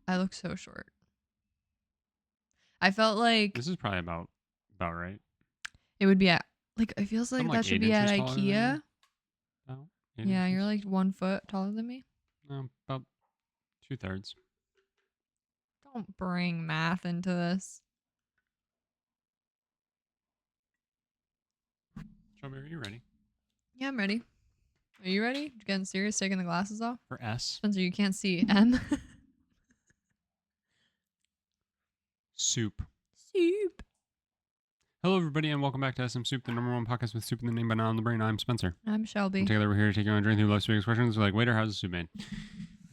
I look so short. I felt like This is probably about right. it would be at like it feels like I'm that like should 8 be at inches taller than you. IKEA. About 8 Yeah, inches. you're like 1 foot taller than me. No, about 2/3. Don't bring math into this. Shelby, are you ready? Yeah, I'm ready. Are you ready? Getting serious, taking the glasses off? For S. Spencer, you can't see M. Soup. Soup. Hello, everybody, and welcome back to SMSoup, the #1 podcast with soup in the name but not on the brain. I'm Spencer. I'm Shelby. And together we're here to take you on a journey through life's biggest questions. We're like, waiter, how's the soup made?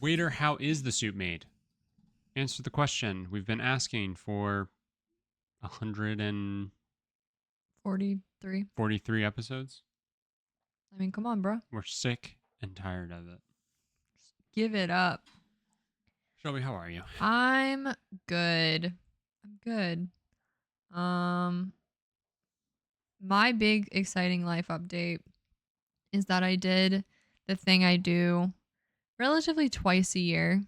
Waiter, how is the soup made? Answer the question we've been asking for 143 episodes. I mean, come on, bro. We're sick and tired of it. Give it up. Shelby, how are you? I'm good. I'm good. My big exciting life update is that I did the thing I do relatively twice a year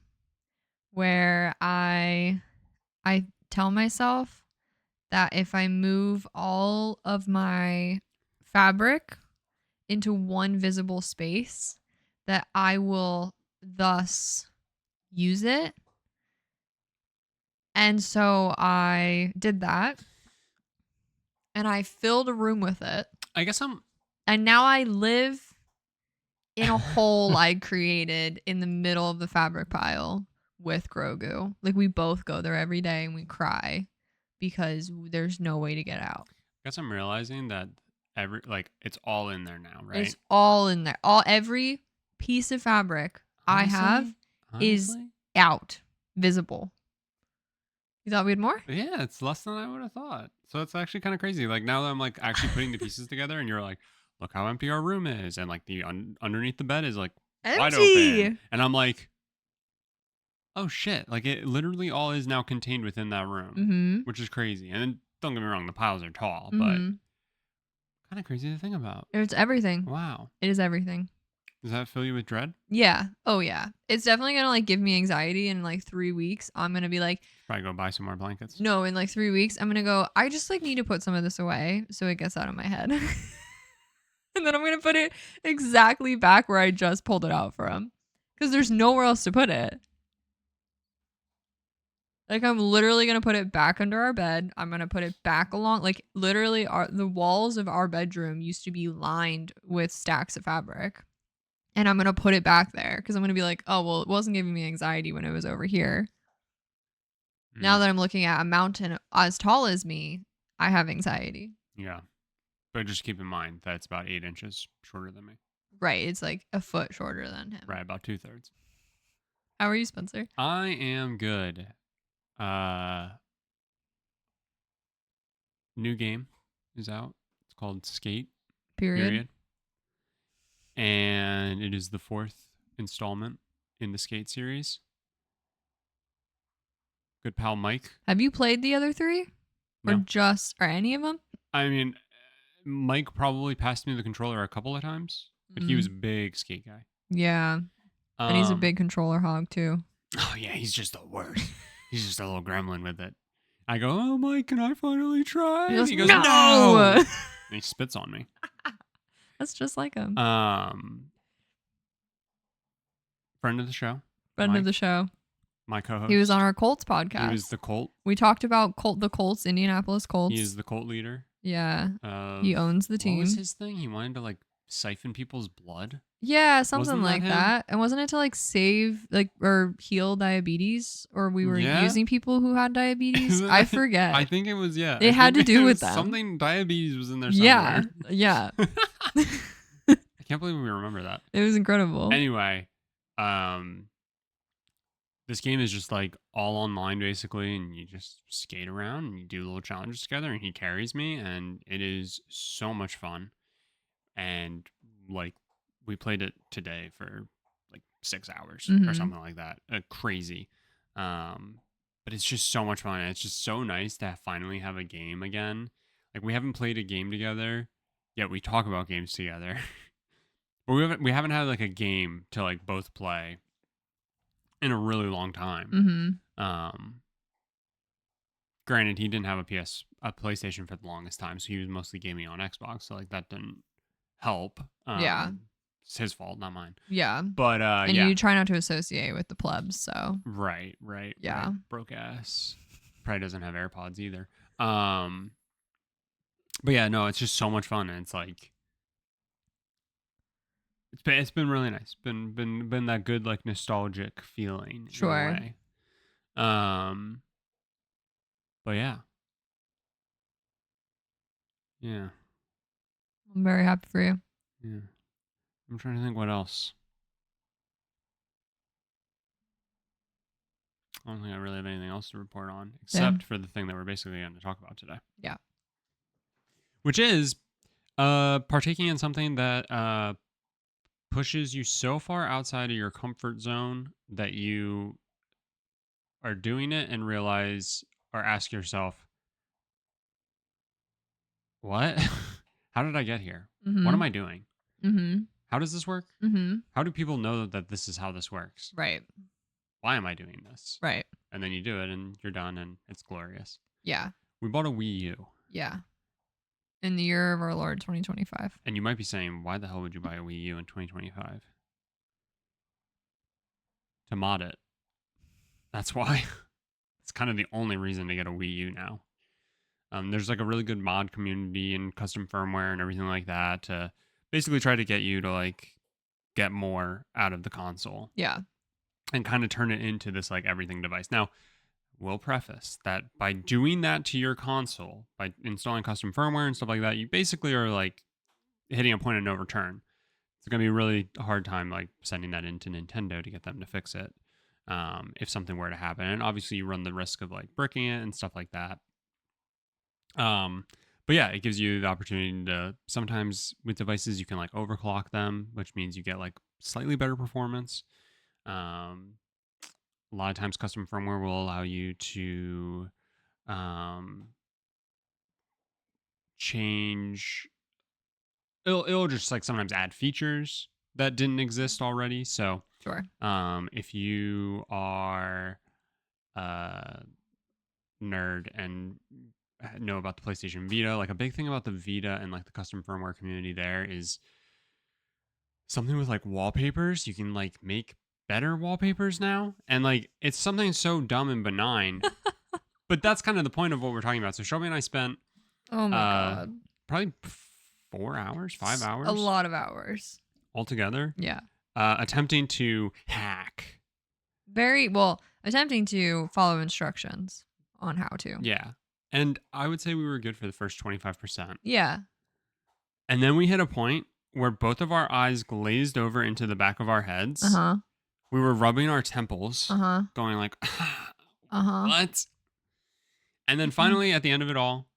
where I tell myself that if I move all of my fabric into one visible space, that I will thus use it. And so I did that. And I filled a room with it. I guess And now I live in a hole I created in the middle of the fabric pile with Grogu. Like, we both go there every day and we cry because there's no way to get out. I guess I'm realizing that it's all in there now, right? It's all in there. Every piece of fabric I have is out, visible. You thought we had more? Yeah, it's less than I would have thought. So it's actually kind of crazy. Like, now that I'm like actually putting the pieces together, and you're like, look how empty our room is, and like the underneath the bed is like wide open, and I'm like, oh shit! Like, it literally all is now contained within that room, which is crazy. And then, don't get me wrong, the piles are tall, but kind of crazy to think about. It's everything. Wow, it is everything. Does that fill you with dread? Yeah. Oh yeah. It's definitely gonna like give me anxiety in like 3 weeks. I'm gonna be like, probably go buy some more blankets. No, in like 3 weeks, I'm gonna go, I just like need to put some of this away so it gets out of my head. And then I'm gonna put it exactly back where I just pulled it out from. Because there's nowhere else to put it. Like, I'm literally gonna put it back under our bed. I'm gonna put it back along, like, literally the walls of our bedroom used to be lined with stacks of fabric. And I'm going to put it back there because I'm going to be like, oh, well, it wasn't giving me anxiety when it was over here. Now that I'm looking at a mountain as tall as me, I have anxiety. Yeah. But just keep in mind that it's about 8 inches shorter than me. Right. It's like a foot shorter than him. Right. About 2/3. How are you, Spencer? I am good. New game is out. It's called Skate. Period. And it is the 4th installment in the Skate series. Good pal Mike. Have you played the other 3? No. Or any of them? I mean, Mike probably passed me the controller a couple of times, but he was a big Skate guy. Yeah. And he's a big controller hog too. Oh yeah, he's just the worst. He's just a little gremlin with it. I go, oh Mike, can I finally try? He goes, no! And he spits on me. That's just like him. Friend of the show. Friend of the show. My co-host. He was on our Colts podcast. He was the Colt. We talked about the Colts, Indianapolis Colts. He is the Colt leader. Yeah. He owns the team. What was his thing? He wanted to like siphon people's blood? Yeah, something like that. And wasn't it to like save or heal diabetes? Or we were using people who had diabetes? I forget. I think it was, yeah. It had to do with that. Something diabetes was in there somewhere. Yeah. I can't believe we remember that. It was incredible. Anyway, this game is just like all online basically, and you just skate around and you do little challenges together, and he carries me, and it is so much fun. And like, we played it today for like 6 hours or something like that. Crazy. But it's just so much fun. And it's just so nice to finally have a game again. Like, we haven't played a game together, yet we talk about games together. But we haven't had like a game to like both play in a really long time. Um, Granted, he didn't have a PlayStation for the longest time, so he was mostly gaming on Xbox. So like that didn't help. Yeah. It's his fault, not mine. Yeah. But And yeah, you try not to associate with the plebs, so right. yeah. Broke ass. Probably doesn't have AirPods either. Um, but yeah, no, it's just so much fun, and it's like it's been really nice. Been that good like nostalgic feeling in a Sure. way. Um, but yeah, I'm very happy for you. yeah. I'm trying to think what else. I don't think I really have anything else to report on, except Same. for the thing that we're basically going to talk about today, Yeah. which is partaking in something that pushes you so far outside of your comfort zone that you are doing it and realize or ask yourself, what? How did I get here? What am Mhm. I doing? Mhm. How does this work? Mhm. How do people know that this is how this works? Right. Why am I doing this? Right. And then you do it and you're done and it's glorious. Yeah. We bought a Wii U. Yeah. In the year of our Lord 2025. And you might be saying, why the hell would you buy a Wii U in 2025? To mod it. That's why. It's kind of the only reason to get a Wii U now. There's like a really good mod community and custom firmware and everything like that to basically try to get you to like get more out of the console Yeah. and kind of turn it into this like everything device. Now, we'll preface that by doing that to your console, by installing custom firmware and stuff like that, you basically are like hitting a point of no return. It's going to be a really hard time like sending that into Nintendo to get them to fix it if something were to happen. And obviously, you run the risk of like bricking it and stuff like that. Um, but yeah, it gives you the opportunity to sometimes with devices you can like overclock them, which means you get like slightly better performance. Um, a lot of times, custom firmware will allow you to um, change. It'll just like sometimes add features that didn't exist already. So Sure. if you are a nerd and know about the PlayStation Vita, like a big thing about the Vita and like the custom firmware community there is something with like wallpapers. You can like make better wallpapers now. And like it's something so dumb and benign, but that's kind of the point of what we're talking about. So Shelby and I spent Oh my uh god. probably 4 hours, five A hours lot of hours. altogether Yeah. attempting to hack. Very well attempting to follow instructions on how to. Yeah. And I would say we were good for the first 25%. Yeah. And then we hit a point where both of our eyes glazed over into the back of our heads. Uh-huh. We were rubbing our temples, Uh-huh. going like, Uh-huh. what? And then Mhm. finally, at the end of it all,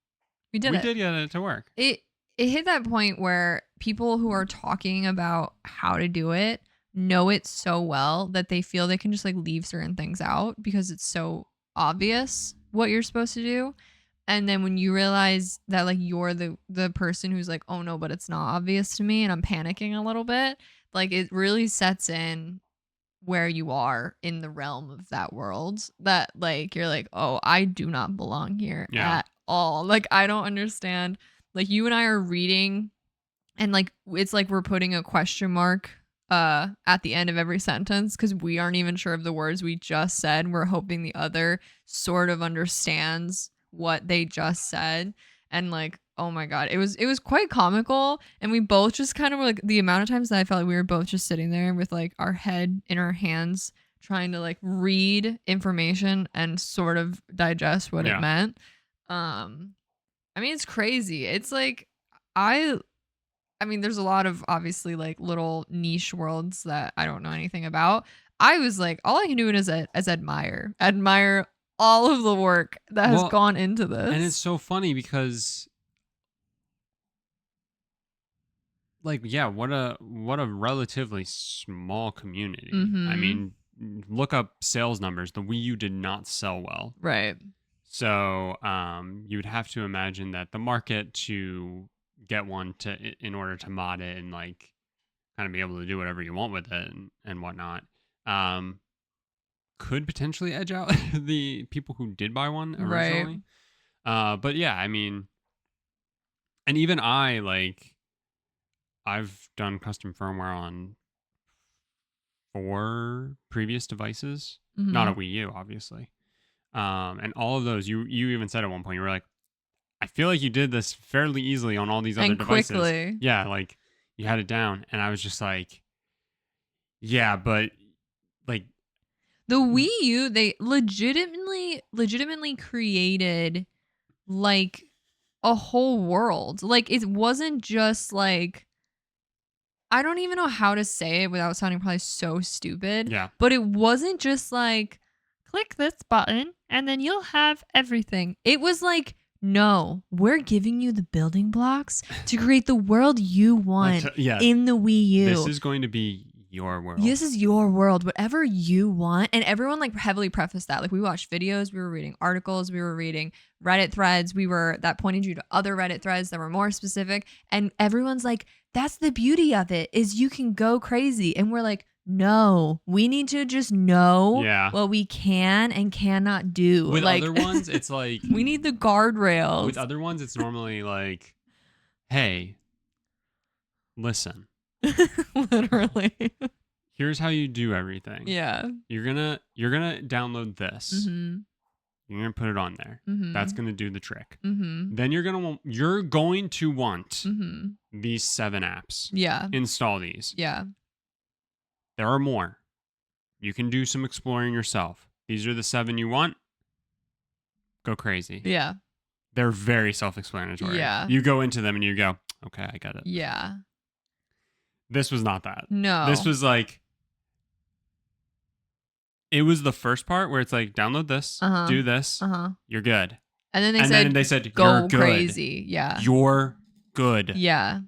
We did we it. did get it to work. It hit that point where people who are talking about how to do it know it so well that they feel they can just like leave certain things out because it's so obvious what you're supposed to do. And then when you realize that like you're the person who's like, "Oh no, but it's not obvious to me," and I'm panicking a little bit, like it really sets in where you are in the realm of that world that like you're like, "Oh, I do not belong here Yeah. at all." Like I don't understand. Like you and I are reading and like it's like we're putting a question mark at the end of every sentence cuz we aren't even sure of the words we just said. We're hoping the other sort of understands what they just said and like oh my god, it was quite comical and we both just kind of were like the amount of times that I felt like we were both just sitting there with like our head in our hands trying to like read information and sort of digest what it Yeah. meant. Um I mean it's crazy. It's like I I mean, there's a lot of obviously like little niche worlds that I don't know anything about. I was like, all I can do it is admire all of the work that has Well, gone into and it's this. so funny because like yeah, what a relatively small community. I Mm-hmm. mean, look up sales numbers. The Wii U did not sell well. Right. So you would have to imagine that the market to get one to in order to mod it and like kind of be able to do whatever you want with it and whatnot, um, could potentially edge out the people who did buy one Right. originally. But yeah, I mean, and even I've done custom firmware on 4 previous devices, not a Mhm. Wii U, obviously. And all of those, you even said at one point, you were like, I feel like you did this fairly easily on all these other And devices. quickly. Yeah, like you had it down, and I was just like, yeah, but like, The Wii U, they legitimately created like a whole world. Like it wasn't just like I don't even know how to say it without sounding probably so stupid, yeah, but it wasn't just like click this button and then you'll have everything. It was like no, we're giving you the building blocks to create the world you want yeah, in the Wii this U. is going to be your world. This is your world, whatever you want. And everyone like heavily prefaced that. Like we watched videos, we were reading articles, we were reading Reddit threads, that pointed you to other Reddit threads that were more specific. And everyone's like, that's the beauty of it, is you can go crazy. And we're like, no, we need to just know Yeah. what we can and cannot do. With like other ones, it's like we need the guardrails. with other ones, it's normally like, hey, listen, Literally. here's how you do everything. Yeah. You're gonna download this. Mm-hmm. You're gonna put it on there. Mm-hmm. That's gonna do the trick. Mm-hmm. Then you're going to want Mm-hmm. these 7 apps. Yeah. Install these. Yeah. There are more. You can do some exploring yourself. These are the 7 you want. Go crazy. Yeah. They're very self-explanatory. Yeah. You go into them and you go, okay, I get it. Yeah. This was not that. No. This was like, it was the first part where it's like, download this, Uh-huh. do this, you're good. And then They said, go you're good. crazy. Yeah. You're good. Yeah.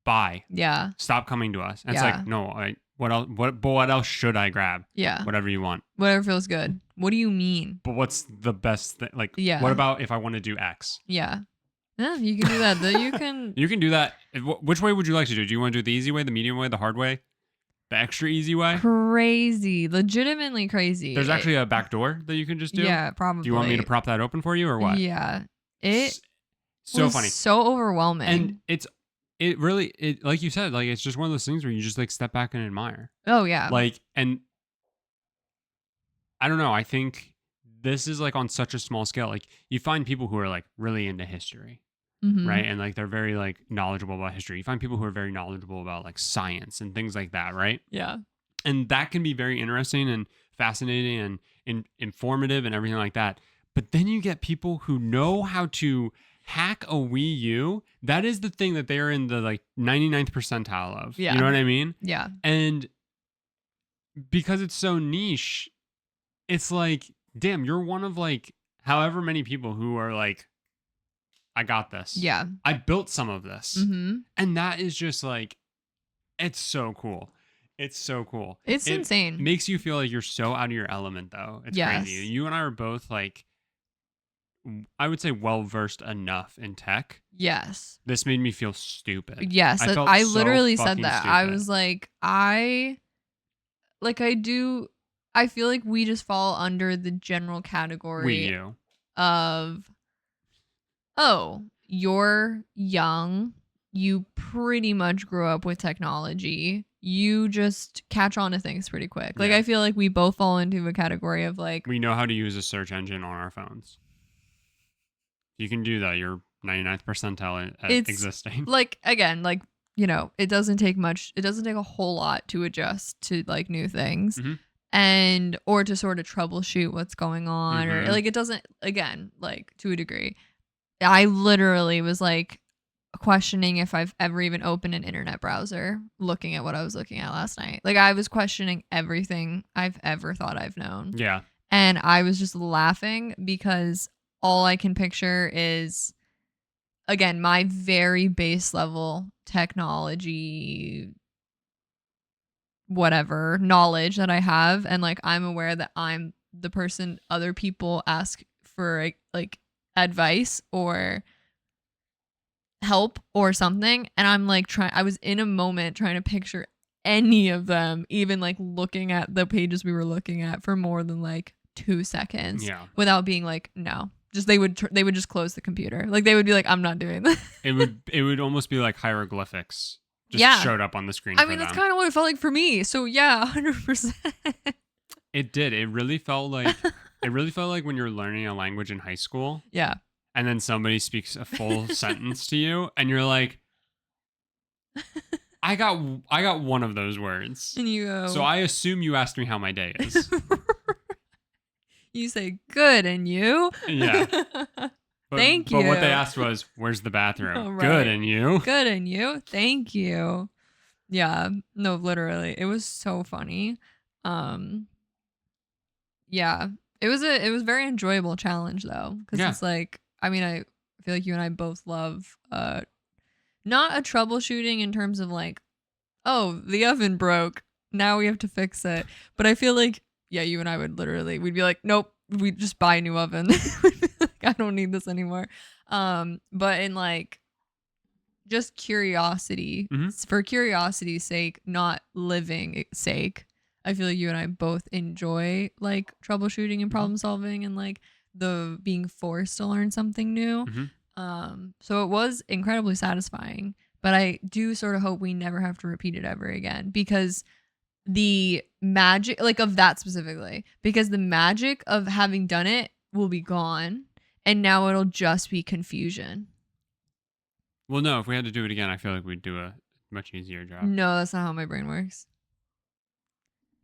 Bye. Yeah. Stop coming to us. And Yeah. it's like, no, what else? What else should I grab? Yeah. Whatever you want. Whatever feels good. What do you mean? But what's the best thing? Like, Yeah. what about if I want to do X? Yeah. Yeah, you can do that. You can. You can do that. Which way would you like to do? Do you want to do the easy way, the medium way, the hard way, the extra easy way? Crazy. Legitimately crazy. There's actually a back door that you can just do. Yeah, probably. Do you want me to prop that open for you or what? Yeah. It so was funny. so overwhelming. And it really, like you said, like it's just one of those things where you just like step back and admire. Oh yeah. Like, and I don't know. I think this is like on such a small scale. Like you find people who are like really into history, Mhm. right? And like they're very like knowledgeable about history. You find people who are very knowledgeable about like science and things like that, right? Yeah. And that can be very interesting and fascinating and informative and everything like that. But then you get people who know how to hack a Wii U. That is the thing that they're in the like 99th percentile of. Yeah. You know what I mean? Yeah. And because it's so niche, it's like, damn, you're one of like however many people who are like, I got this. Yeah. I built some of this. Mm-hmm. And that is just like, it's so cool. It's so cool. It's insane. It makes you feel like you're so out of your element, though. It's Yes. crazy. You and I are both like, I would say well versed enough in tech. Yes. This made me feel stupid. Yes. felt I so literally said fucking that. I stupid. was like, I feel like we just fall under the general category Wii U. of, oh, you're young. You pretty much grew up with technology. You just catch on to things pretty quick. Like, Yeah. I feel like we both fall into a category of like, We know how to use a search engine on our phones. You can do that. You're 99th percentile at It's existing. like, again, like, you know, it doesn't take much. It doesn't take a whole lot to adjust to like new things Mhm. and or to sort of troubleshoot what's going on or Mhm. like it doesn't, again, like to a degree. I literally was like questioning if I've ever even opened an internet browser looking at what I was looking at last night. Like I was questioning everything I've ever thought I've known. Yeah. And I was just laughing because all I can picture is, again, my very base level technology, whatever knowledge that I have. And like, I'm aware that I'm the person other people ask for like advice or help or something. And I'm like, I was in a moment trying to picture any of them even like looking at the pages we were looking at for more than like 2 seconds without being like, no. Just they would just close the computer. Like they would be like, I'm not doing this. It would almost be like hieroglyphics just showed up on the screen. I mean, that's kind of what it felt like for me. So yeah, 100%. It did. It really felt like when you're learning a language in high school. Yeah. And then somebody speaks a full sentence to you, and you're like, I got one of those words. And you go, so I assume you asked me how my day is. You say, good, and you? Yeah. Thank you. But what they asked was, where's the bathroom? Oh, right. Good, and you? Good, and you? Thank you. Yeah. No, literally. It was so funny. Yeah. It was a very enjoyable challenge, though. Because it's like, I mean, I feel like you and I both love, not a troubleshooting in terms of like, oh, the oven broke. Now we have to fix it. But I feel like, yeah, you and I we'd be like, nope, we'd just buy a new oven. I don't need this anymore. But in like just curiosity, for curiosity's sake, not living sake, I feel like you and I both enjoy like troubleshooting and problem solving and like the being forced to learn something new. So it was incredibly satisfying, but I do sort of hope we never have to repeat it ever again, because the magic, like of that specifically, because the magic of having done it will be gone, and now it'll just be confusion. Well, no, if we had to do it again, I feel like we'd do a much easier job. No, that's not how my brain works.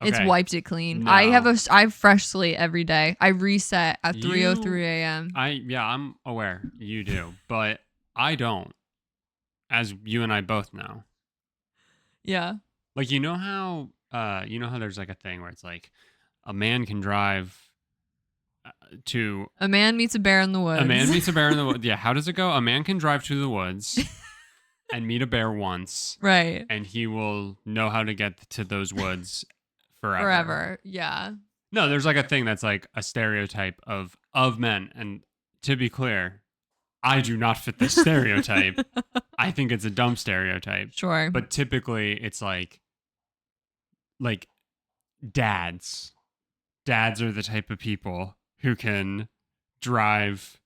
Okay. It's wiped it clean. No. I have fresh slate every day. I reset at 3:03 a.m. I'm aware you do, but I don't, as you and I both know. Yeah. Like, you know how there's like a thing where it's like a man can drive to... A man meets a bear in the woods. A man meets a bear in the woods. Yeah, how does it go? A man can drive to the woods and meet a bear once. Right. And he will know how to get to those woods forever. Forever, yeah. No, there's like a thing that's like a stereotype of men. And to be clear, I do not fit this stereotype. I think it's a dumb stereotype. Sure. But typically it's like dads. Dads are the type of people who can drive.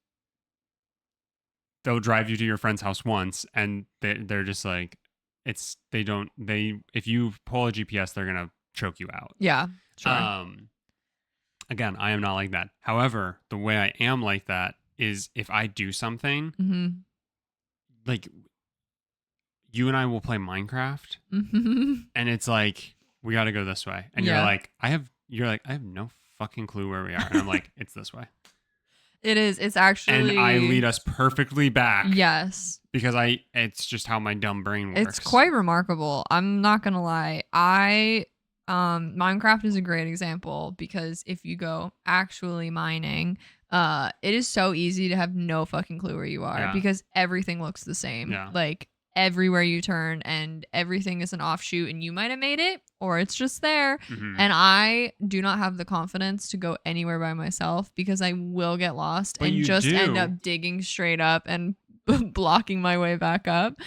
They'll drive you to your friend's house once, and they're just like, if you pull a GPS, they're gonna choke you out. Yeah, sure. Again, I am not like that. However, the way I am like that is if I do something, like you and I will play Minecraft, and it's like, we got to go this way, and you're like, I have no fucking clue where we are, and I'm like, it's this way. It is. It's actually, and I lead us perfectly back. Yes, because it's just how my dumb brain works. It's quite remarkable. I'm not gonna lie. Minecraft is a great example, because if you go actually mining, it is so easy to have no fucking clue where you are, because everything looks the same. Yeah. Like everywhere you turn, and everything is an offshoot, and you might have made it, or it's just there. And I do not have the confidence to go anywhere by myself, because I will get lost and just end up digging straight up and blocking my way back up.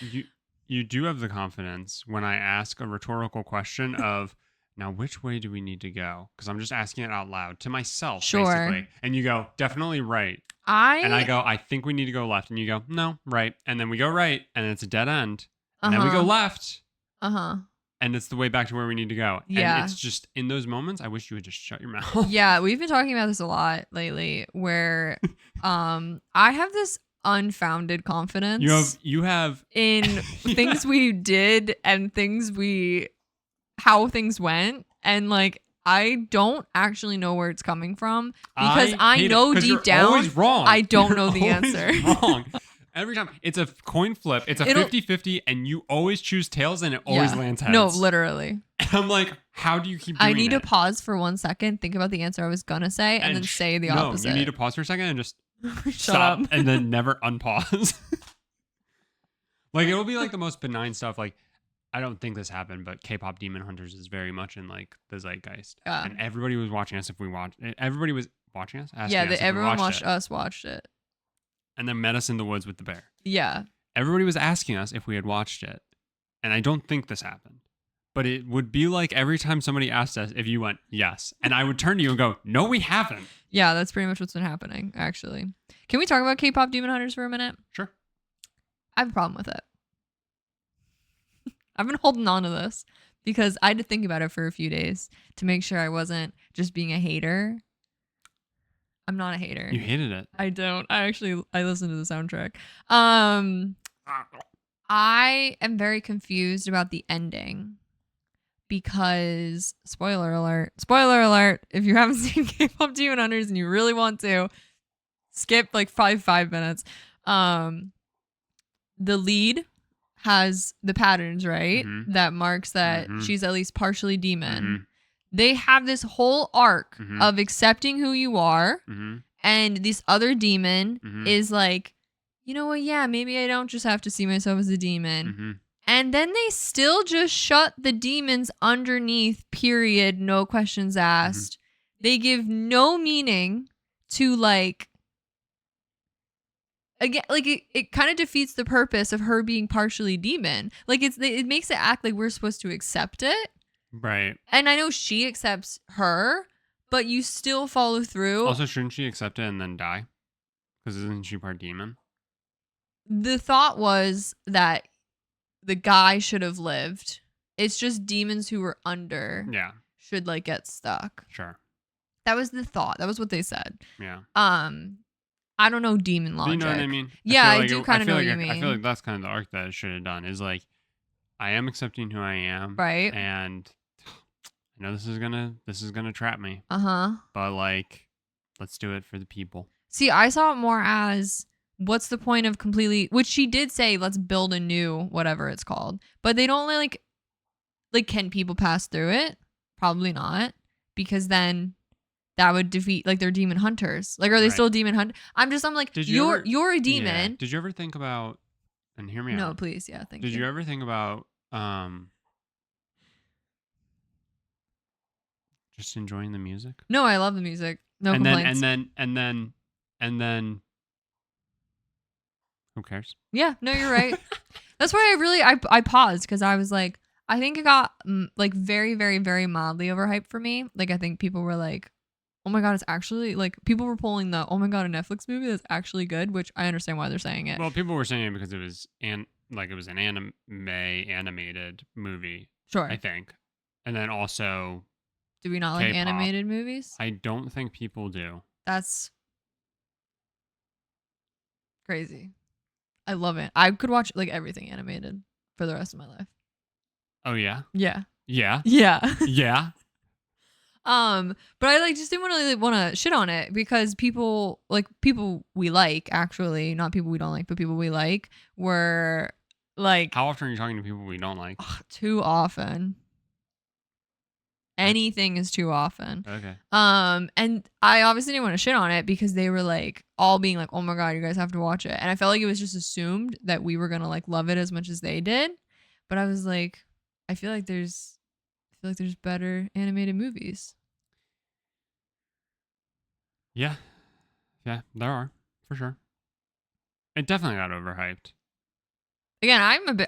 You do have the confidence when I ask a rhetorical question of, now which way do we need to go? Because I'm just asking it out loud to myself, basically. And you go, definitely right. And I go, I think we need to go left. And you go, no, right. And then we go right, and it's a dead end. And then we go left. And it's the way back to where we need to go. Yeah. And it's just, in those moments, I wish you would just shut your mouth. Yeah, we've been talking about this a lot lately, where I have this unfounded confidence. You have in things we did and how things went, and like I don't actually know where it's coming from, because I know deep down always wrong. I don't know the answer. Wrong. Every time. It's a coin flip. It's a 50-50, and you always choose tails, and it always lands heads. No, literally. And I'm like, how do you keep doing I need to pause for 1 second, think about the answer I was gonna say, and then say the opposite. No, you need to pause for a second and just shut up, and then never unpause. Like, it'll be like the most benign stuff. Like, I don't think this happened, but KPop Demon Hunters is very much in like the zeitgeist. Yeah. And everybody was watching us everybody was watching us? Everyone watched it. And then met us in the woods with the bear. Yeah. Everybody was asking us if we had watched it. And I don't think this happened. But it would be like every time somebody asked us if you went yes, and I would turn to you and go, no, we haven't. Yeah, that's pretty much what's been happening, actually. Can we talk about K-pop Demon Hunters for a minute? Sure. I have a problem with it. I've been holding on to this because I had to think about it for a few days to make sure I wasn't just being a hater. I'm not a hater. You hated it. I don't. I listened to the soundtrack. I am very confused about the ending because spoiler alert, if you haven't seen K-pop Demon Hunters and you really want to, skip like 5 minutes. The lead has the patterns, right? Mm-hmm. That marks that she's at least partially demon. Mm-hmm. They have this whole arc Mm-hmm. of accepting who you are. Mm-hmm. And this other demon Mm-hmm. is like, you know what? Yeah, maybe I don't just have to see myself as a demon. Mm-hmm. And then they still just shut the demons underneath, period. No questions asked. They give no meaning to like, again, like it kind of defeats the purpose of her being partially demon. Like it makes it act like we're supposed to accept it. Right. And I know she accepts her, but you still follow through. Also, shouldn't she accept it and then die? Because isn't she part demon? The thought was that the guy should have lived. It's just demons who were under should like get stuck. Sure. That was the thought. That was what they said. Yeah. I don't know demon logic. Do you know what I mean? Yeah, I do kind of know what you mean. I feel like that's kind of the arc that it should have done. Is like, I am accepting who I am, right? And I know this is gonna trap me. But like, let's do it for the people. See, I saw it more as what's the point of completely, which she did say, let's build a new whatever it's called. But they don't like can people pass through it? Probably not, because then that would defeat like their demon hunters. Like, are they still demon hunt? I'm like, you're a demon. Yeah. Did you ever think about? And hear me out. No, please, yeah, thank you. Did you ever think about just enjoying the music? No, I love the music. No complaints. And then who cares? Yeah, no, you're right. That's why I paused, because I was like, I think it got like very, very, very mildly overhyped for me. Like, I think people were like, oh my God, it's actually like, people were pulling the, oh my God, a Netflix movie that's actually good, which I understand why they're saying it. Well, people were saying it because it was an animated movie. Sure. I think. And then also, do we not like K-pop. Animated movies? I don't think people do. That's crazy. I love it. I could watch like everything animated for the rest of my life. Oh yeah? Yeah. Yeah? Yeah. Yeah? But I like just didn't really want to shit on it, because people we like, actually, not people we don't like, but people we like, were like, how often are you talking to people we don't like? Too often. Anything is too often. Okay. And I obviously didn't want to shit on it, because they were like all being like, oh my God, you guys have to watch it. And I felt like it was just assumed that we were gonna like love it as much as they did. But I was like, I feel like there's better animated movies. Yeah. Yeah, there are, for sure. It definitely got overhyped. Again,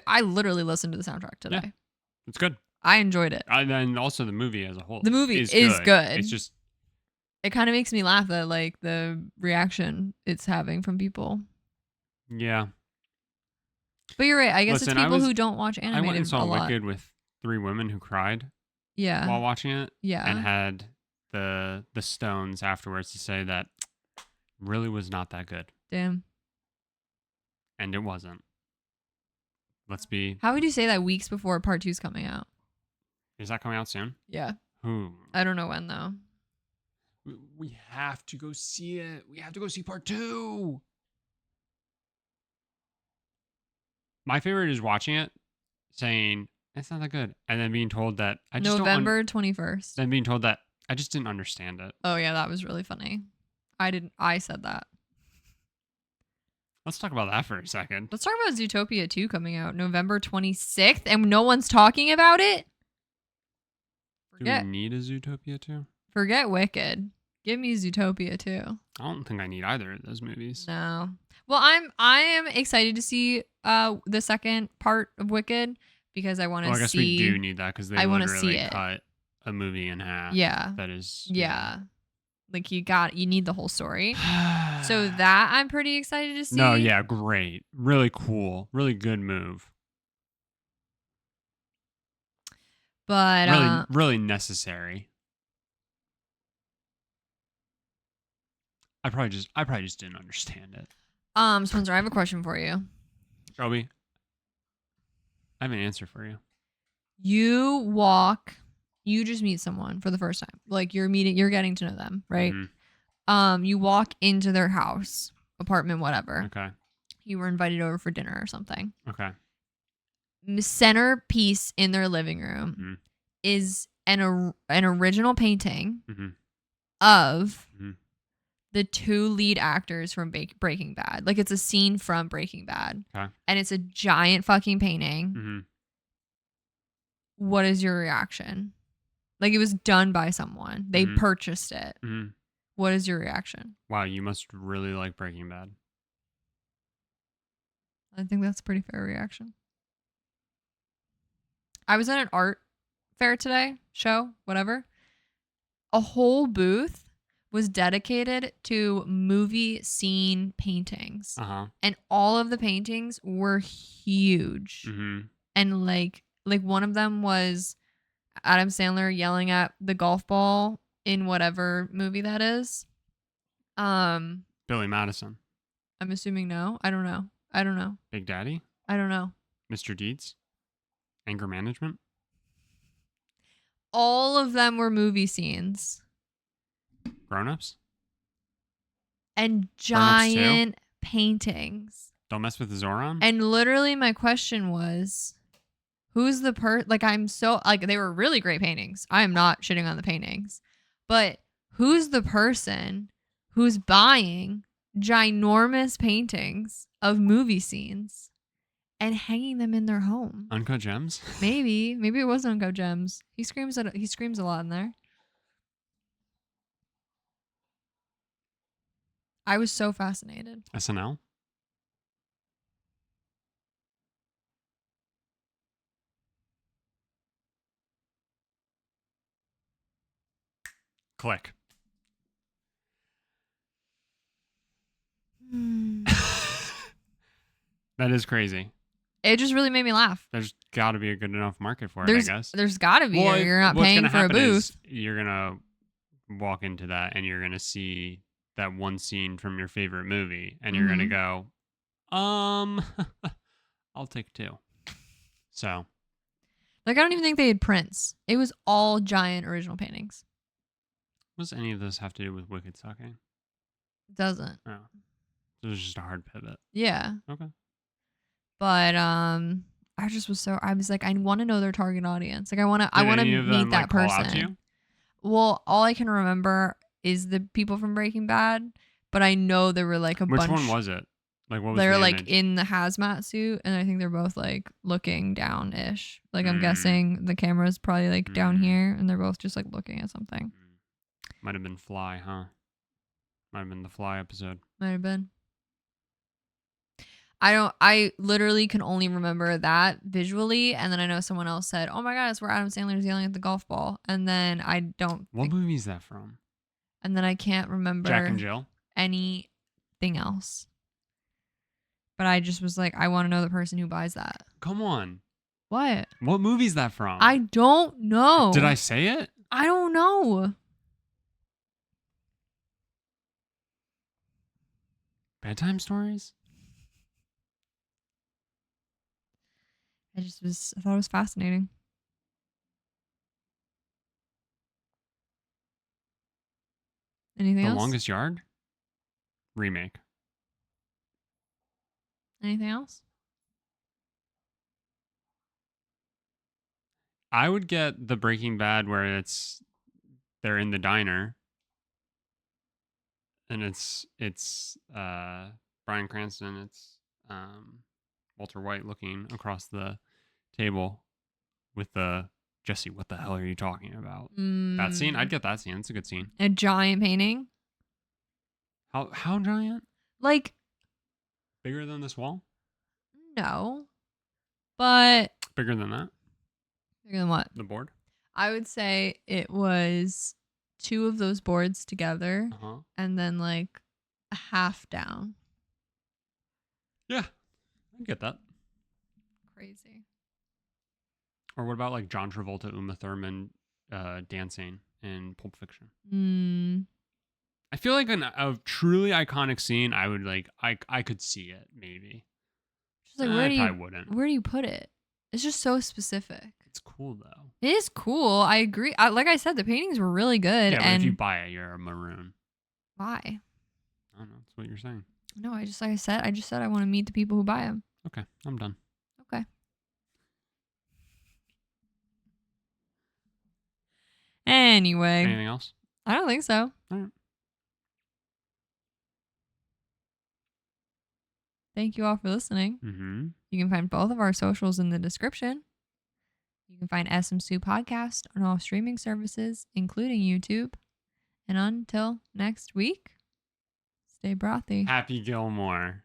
I literally listened to the soundtrack today. Yeah, it's good. I enjoyed it. And also the movie as a whole. The movie is good. It's just, it kind of makes me laugh at like the reaction it's having from people. Yeah. But you're right. I guess it's people who don't watch animated. I went and saw a lot. Wicked with 3 women who cried. Yeah. While watching it. Yeah. And had the stones afterwards to say that really was not that good. Damn. And it wasn't. Let's be. How would you say that weeks before part 2's coming out? Is that coming out soon? Yeah. Ooh. I don't know when though. We have to go see it. We have to go see part 2. My favorite is watching it, saying it's not that good, and then being told that I just November 21st. Then being told that I just didn't understand it. Oh yeah, that was really funny. I said that. Let's talk about that for a second. Let's talk about Zootopia 2 coming out November 26th, and no one's talking about it. Do we need a Zootopia 2? Forget Wicked. Give me Zootopia 2. I don't think I need either of those movies. No. Well, I am excited to see the second part of Wicked, because I want Well, to I guess we do see. need that because they I want to see literally it. cut a movie in half. Yeah. That is. Yeah. Like you need the whole story. So that I'm pretty excited to see. No, yeah, great. Really cool. Really good move. But really necessary. I probably just didn't understand it. Spencer, I have a question for you. Shelby, I have an answer for you. You just meet someone for the first time. Like you're getting to know them, right? Mm-hmm. You walk into their house, apartment, whatever. Okay. You were invited over for dinner or something. Okay. The centerpiece in their living room Mm-hmm. is an original painting Mm-hmm. of Mm-hmm. the two lead actors from Breaking Bad. Like it's a scene from Breaking Bad. Okay. And it's a giant fucking painting. Mm-hmm. What is your reaction? Like it was done by someone. They Mm-hmm. purchased it. Mm-hmm. What is your reaction? Wow, you must really like Breaking Bad. I think that's a pretty fair reaction. I was at an art fair today, show, whatever. A whole booth was dedicated to movie scene paintings. Uh-huh. And all of the paintings were huge. Mm-hmm. And like one of them was Adam Sandler yelling at the golf ball in whatever movie that is. Billy Madison. I'm assuming no. I don't know. Big Daddy? I don't know. Mr. Deeds? Anger Management? All of them were movie scenes. Grown-ups? And giant paintings. Don't Mess with the Zoran? And literally my question was, who's the they were really great paintings. I am not shitting on the paintings. But who's the person who's buying ginormous paintings of movie scenes and hanging them in their home? Uncut Gems? Maybe it wasn't Uncut Gems. He screams a lot in there. I was so fascinated. SNL? Click. That is crazy. It just really made me laugh. There's got to be a good enough market for it, I guess. There's got to be. Well, you're not paying for a booth. You're going to walk into that and you're going to see that one scene from your favorite movie and you're going to go, I'll take two. So. Like, I don't even think they had prints. It was all giant original paintings. What does any of this have to do with Wicked sucking? It doesn't. Oh. So it was just a hard pivot. Yeah. Okay. But I was like, I want to know their target audience. Like I want to meet that person. Call out to you? Well, all I can remember is the people from Breaking Bad, but I know there were like a bunch. Which one was it? Like what was they were the like image? In the hazmat suit, and I think they're both like looking down-ish. Like I'm guessing the camera's probably like down here, and they're both just like looking at something. Might have been Fly, huh? Might have been the Fly episode. Might have been. I literally can only remember that visually, and then I know someone else said, "Oh my god, it's where Adam Sandler's yelling at the golf ball," and then I don't. What movie is that from? And then I can't remember Jack and Jill. Anything else. But I just was like, I want to know the person who buys that. Come on. What? What movie is that from? I don't know. Did I say it? I don't know. Bedtime Stories? I thought it was fascinating. Anything else? The Longest Yard? Remake. Anything else? I would get the Breaking Bad where they're in the diner and it's Bryan Cranston, it's Walter White looking across the table with the Jesse, what the hell are you talking about? That scene? I'd get that scene. It's a good scene. A giant painting? How giant? Like bigger than this wall? No. But Bigger than that? bigger than what? The board? I would say it was 2 of those boards together Uh-huh. and then like a half down. Yeah. I get that. Crazy. Or what about like John Travolta, Uma Thurman dancing in Pulp Fiction? I feel like a truly iconic scene, I would like, I could see it maybe. Just like I probably wouldn't. where do you put it? It's just so specific. It's cool though. It is cool. I agree. Like I said, the paintings were really good. Yeah, but and if you buy it, you're a maroon. why? I don't know. That's what you're saying. No, I just said I want to meet the people who buy them. Okay, I'm done. Okay. Anyway. Anything else? I don't think so. All right. Thank you all for listening. Mm-hmm. You can find both of our socials in the description. You can find SMSoup Podcast on all streaming services, including YouTube. And until next week, stay brothy. Happy Gilmore.